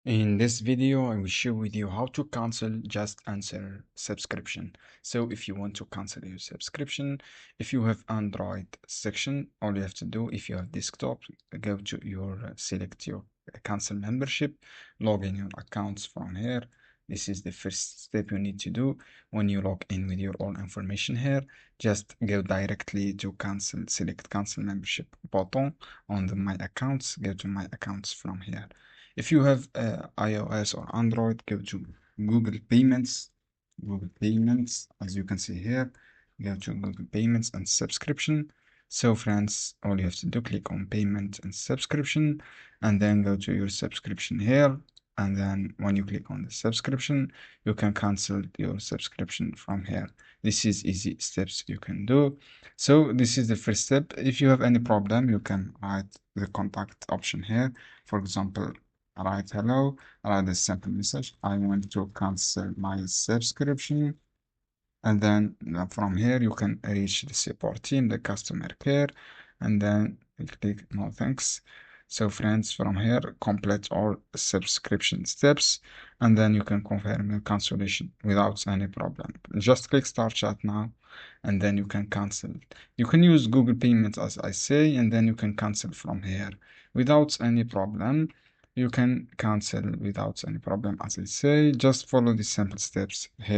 In this video, I will share with you how to cancel Just Answer subscription. So if you want to cancel your subscription, if you have Android section, all you have to do, if you have desktop, go to your select your cancel membership, log in your accounts from here. This is the first step you need to do. When you log in with your own information here, just go directly to cancel, select cancel membership button on the my accounts, go to my accounts from here. If you have iOS or Android, go to Google Payments. Google Payments, as you can see here, go to Google Payments and subscription. So friends, all you have to do, click on payment and subscription, and then go to your subscription here. And then when you click on the subscription, you can cancel your subscription from here. This is easy steps you can do. So this is the first step. If you have any problem, you can write the contact option here. For example, write hello, write a simple message. I want to cancel my subscription. And then from here, you can reach the support team, the customer care, and then you click no thanks. So friends, from here, complete all subscription steps, and then you can confirm your cancellation without any problem. Just click start chat now, and then you can cancel. You can use Google Payments as I say, and then you can cancel from here without any problem. You can cancel without any problem as I say. Just follow the simple steps here.